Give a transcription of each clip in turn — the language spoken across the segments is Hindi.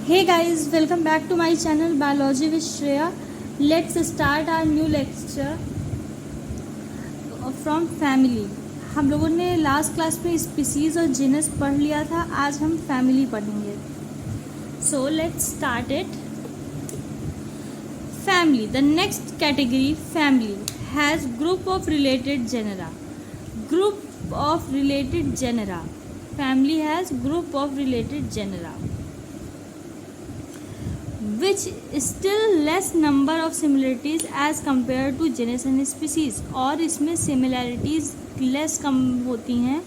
Hey guys, welcome back to my channel Biology with Shreya. Let's start our new lecture from family. हम लोगों ने लास्ट क्लास में स्पीसीज और जीनस पढ़ लिया था. आज हम फैमिली पढ़ेंगे. So let's start it. Family. The next category, family, has group of related genera. Group of related genera. Family has group of related genera, which still less number of similarities as compared to genus and species. और इसमें similarities less कम होती हैं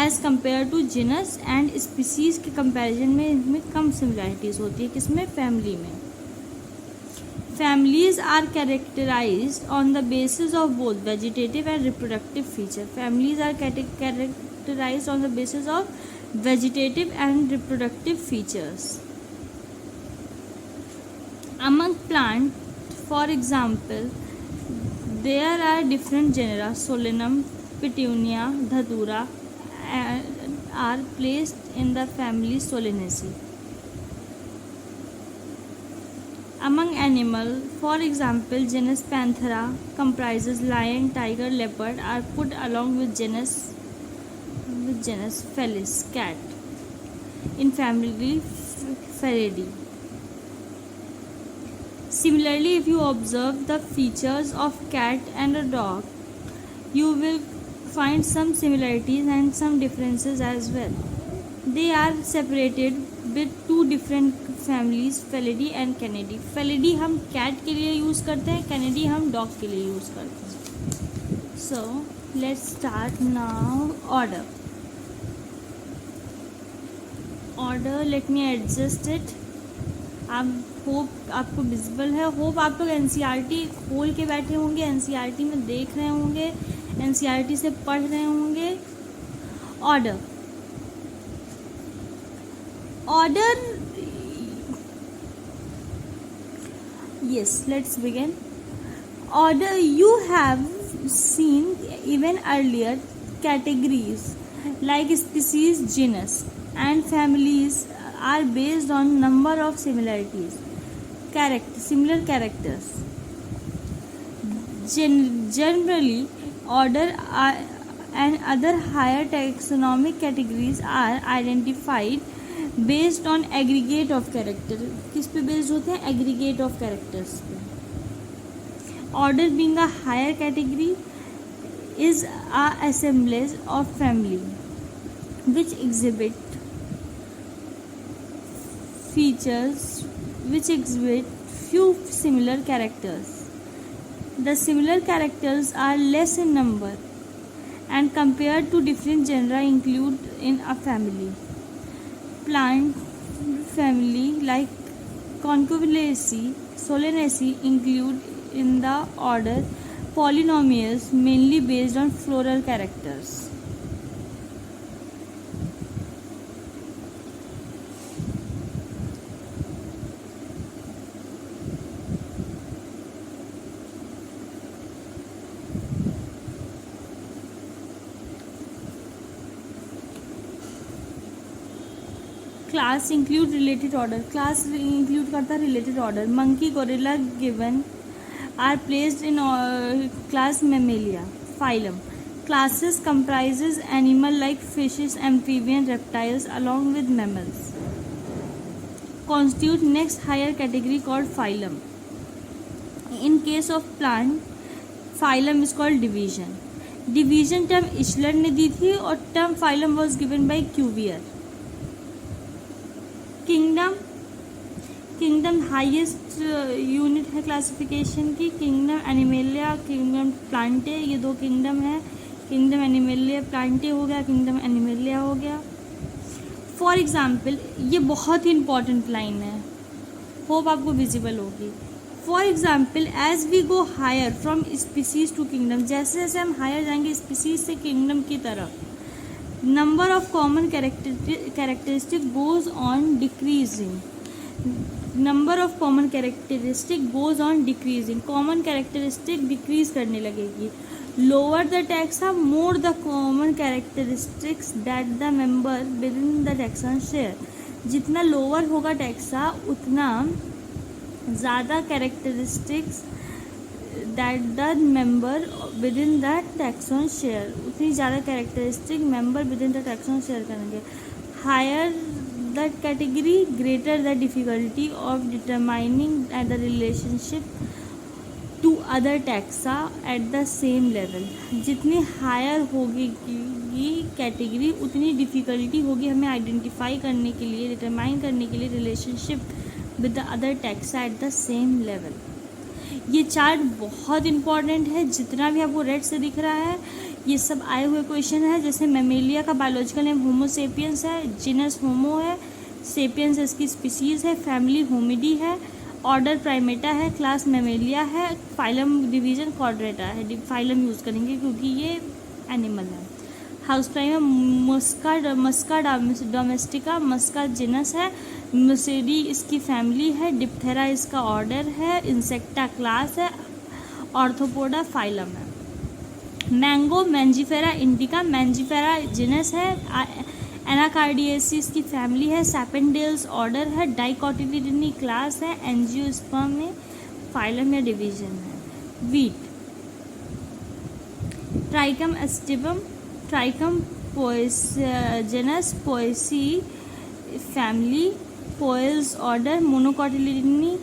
as compared to genus and species के comparison में इनमें कम similarities होती है. किसमें? family में. Families are characterized on the basis of both vegetative and reproductive feature. Families are characterized on the basis of vegetative and reproductive features. Among plants, for example, there are different genera. Solanum, Petunia, Dhatura are placed in the family Solanaceae. Among animals, for example, genus Panthera comprises lion, tiger, leopard are put along with genus Felis, cat, in family Feridae. Similarly, if you observe the features of cat and a dog, you will find some similarities and some differences as well. They are separated with two different families, Felidae and Canidae. Felidae हम cat के लिए यूज़ करते हैं, Canidae हम dog के लिए यूज़ करते हैं. So let's start now. Order. Let me adjust it. आप होप आपको विजिबल है. होप आप लोग एनसीईआरटी खोल के बैठे होंगे, एनसीईआरटी में देख रहे होंगे, एनसीईआरटी से पढ़ रहे होंगे. Order. Yes, let's begin. Order. You have seen even earlier categories like species, genus, and families are based on number of similarities, similar characters. Generally, order and other higher taxonomic categories are identified based on aggregate of character. किस पे based होते हैं? aggregate of characters पे. Order being a higher category is a assemblage of family which exhibit few similar characters. The similar characters are less in number and compared to different genera included in a family. Plant family like Convolvulaceae, Solanaceae include in the order Polynomials, mainly based on floral characters. Class include related order. Class include करता है related order. Monkey, gorilla, given are placed in class mammalia. Phylum. Classes comprises animal like fishes, amphibian, reptiles along with mammals. Constitute next higher category called phylum. In case of plant, phylum is called division. Division term इशलर ने दी थी और term phylum was given by Cuvier. Kingdom highest unit है क्लासिफिकेशन की. किंगडम एनिमेलिया, किंगडम प्लांटे, ये दो किंगडम है. किंगडम एनिमेलिया प्लांटे हो गया, किंगडम एनिमेलिया हो गया. फॉर एग्जाम्पल, ये बहुत ही इंपॉर्टेंट लाइन है, होप आपको विजिबल होगी. For example, as we go higher from species to kingdom, जैसे जैसे हम हायर जाएंगे स्पीसीज से किंगडम की तरफ, number of common characteristic goes on decreasing. Number of common characteristic goes on decreasing. Common characteristic decrease करने लगेगी. Lower the taxa, more the common characteristics that the member within the taxon share. जितना लोअर होगा टैक्सा उतना ज़्यादा characteristics that the member with in the taxon share, उतनी ज़्यादा characteristic member with in the taxon share करेंगे. Higher the category greater the difficulty of determining the relationship to other taxa at the same level. जितनी हायर होगी कैटेगरी उतनी डिफ़िकल्टी होगी हमें आइडेंटिफाई करने के लिए, डिटरमाइन करने के लिए relationship with the other taxa at the same level. ये चार्ट बहुत इंपॉर्टेंट है. जितना भी आपको रेड से दिख रहा है ये सब आए हुए क्वेश्चन है. जैसे मेमेलिया का बायोलॉजिकल नेम होमो सेपियंस है, जीनस होमो है, सेपियंस इसकी स्पीसीज है, फैमिली होमिडी है, ऑर्डर प्राइमेटा है, क्लास मेमेलिया है, फाइलम डिवीजन क्वाड्रेटा है. फाइलम यूज़ करेंगे क्योंकि ये एनिमल है. हाउस प्राइम मस्का डोमेस्टिका, मस्का जीनस है, मुसेडी इसकी फैमिली है, डिप्थेरा इसका ऑर्डर है, इंसेक्टा क्लास है, ऑर्थोपोडा फाइलम है. Mango Mangifera indica, Mangifera genus है, एनाकार्डियेसिस की फैमिली है, सैपेंडेल्स ऑर्डर है, डाइकोटिलिडनी क्लास है, एंजियोस्पर्म में फाइलम या डिवीजन है. Wheat triticum aestivum, triticum genus, poaceae family, poales order, monocotyledonae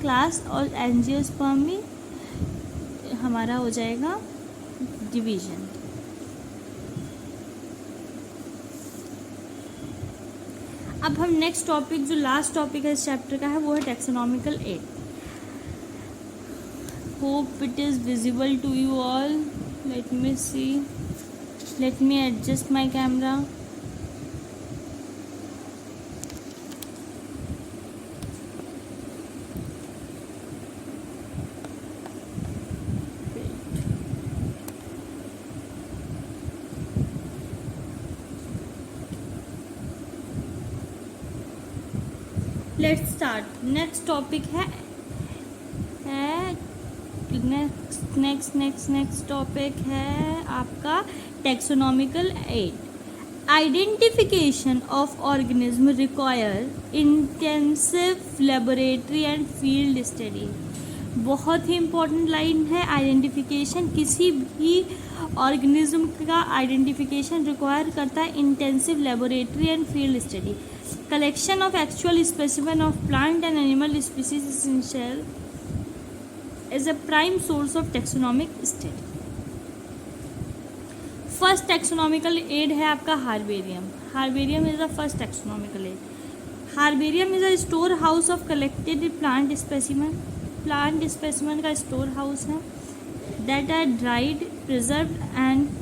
class और एंजियोस्पर्म में हमारा हो जाएगा डिवीजन. अब हम नेक्स्ट टॉपिक जो लास्ट टॉपिक है इस चैप्टर का है वो है taxonomical aid. Hope it is visible to you all. Let me see, let me adjust my camera. Let's start. Next topic है नेक्स्ट टॉपिक है आपका taxonomical aid. Identification of organism require intensive laboratory and field study. बहुत ही इम्पोर्टेंट लाइन है. आइडेंटिफिकेशन, किसी भी ऑर्गेनिज्म का आइडेंटिफिकेशन रिक्वायर करता है intensive laboratory and field study. Collection of actual specimen of plant and animal species essential is a prime source of taxonomic study. First taxonomical aid है आपका herbarium. Herbarium is the first taxonomical aid. Herbarium is a store house of collected plant specimen. Plant specimen का store house है that are dried, preserved and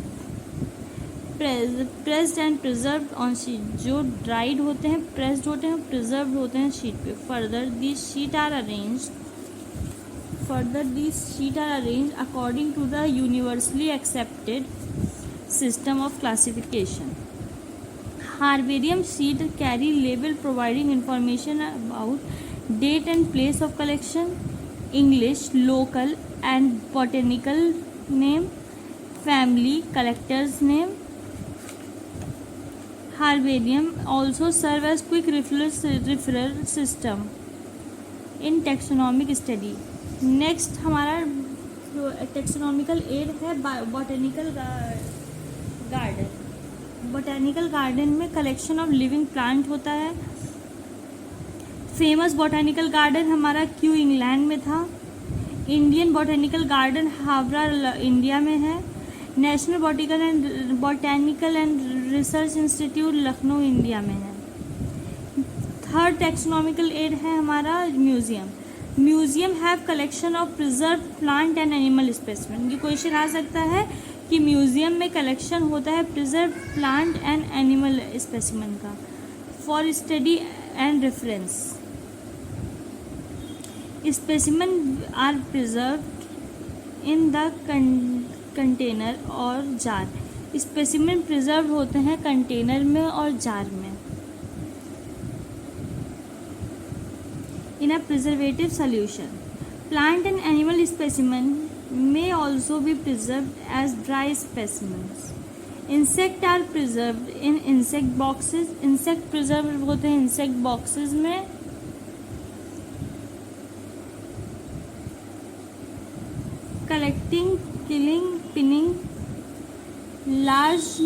pressed and preserved on sheet. जो ड्राइड होते हैं, प्रेस्ड होते हैं, प्रिजर्व्ड होते हैं शीट पे. Further this sheet are arranged according to the universally accepted system of classification. Herbarium sheet carry label providing information about date and place of collection, English, local and botanical name, family, collectors name. Herbarium also serve as quick referral system in taxonomic study. Next हमारा taxonomical aid है botanical garden. Botanical garden में collection of living plant होता है. फेमस बॉटेनिकल गार्डन हमारा क्यू इंग्लैंड में था. Indian botanical garden Howrah India में है. National botanical and research institute Lucknow India में है. थर्ड टैक्सोनॉमिकल एड है हमारा museum. Museum have collection of preserve plant and animal specimen. ये क्वेश्चन आ सकता है कि म्यूजियम में कलेक्शन होता है preserve plant and animal specimen का for study and reference. Specimen are preserved in the container और जार. स्पेसिमेन प्रिजर्व होते हैं कंटेनर में और जार में in a preservative solution. Plant and animal specimen may also be preserved as dry specimens insect are preserved in insect boxes, insect preserve होते हैं इंसेक्ट बॉक्सेस में। Collecting, killing, pinning large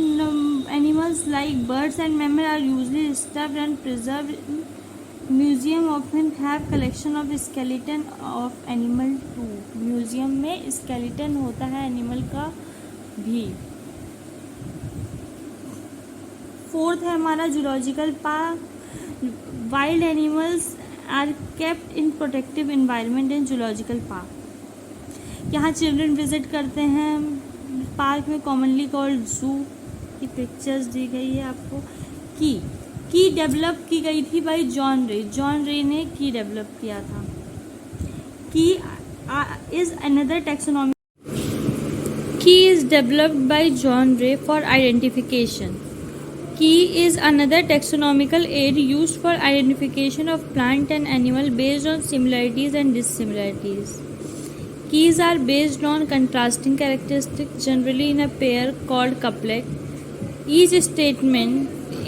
animals like birds and mammals are usually stuffed and preserved in museum, often have collection of skeleton of animal too। Museum में skeleton होता है एनिमल का भी। फोर्थ है हमारा zoological park. Wild animals are kept in protective environment in zoological park. यहाँ चिल्ड्रन विजिट करते हैं पार्क में, कॉमनली कॉल्ड जू की पिक्चर्स दी गई है आपको। की डेवलप की गई थी बाय जॉन रे, जॉन रे ने की डेवलप किया था। Key is another taxonomy, key is developed by John Ray for identification. Key is another taxonomical aid used for identification of plant and animal based on similarities and dissimilarities. Keys are based on contrasting characteristics, generally in a pair called couplet. Each statement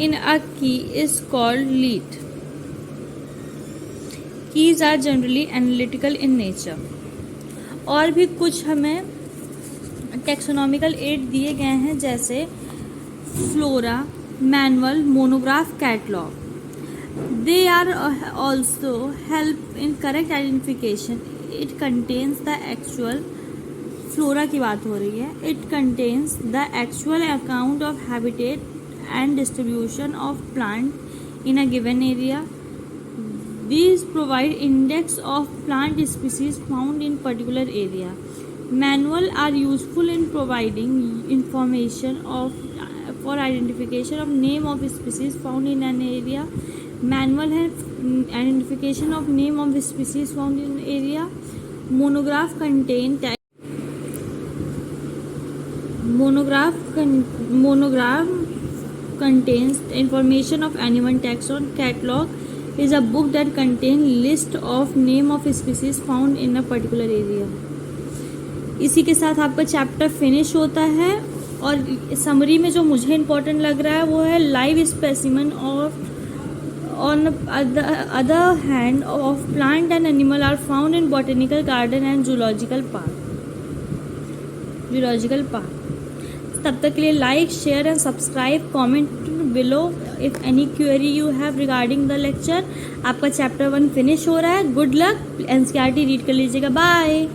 in a key is called lead. Keys are generally analytical in nature. और भी कुछ हमें टैक्सोनॉमिकल एड दिए गए हैं, जैसे flora, manual, monograph, catalogue. They are also help in correct identification. It contains the actual, flora की बात हो रही है, it contains the actual account of habitat and distribution of plant in a given area. These provide index of plant species found in particular area. Manual are useful in providing information for identification of name of species found in an area. Manual है identification of name of species found in area. Monograph contains information of animal taxon. Catalog is a book that contains list of name of species found in a particular area. इसी के साथ आपका चैप्टर फिनिश होता है। और समरी में जो मुझे इम्पोर्टेंट लग रहा है वो है live specimen of on the other hand of plant and animal are found in botanical garden and zoological park. तब तक के लिए like, share and subscribe, comment below if any query you have regarding the lecture. आपका चैप्टर 1 फिनिश हो रहा है। गुड लक, एनसीईआरटी रीड कर लीजिएगा। बाय।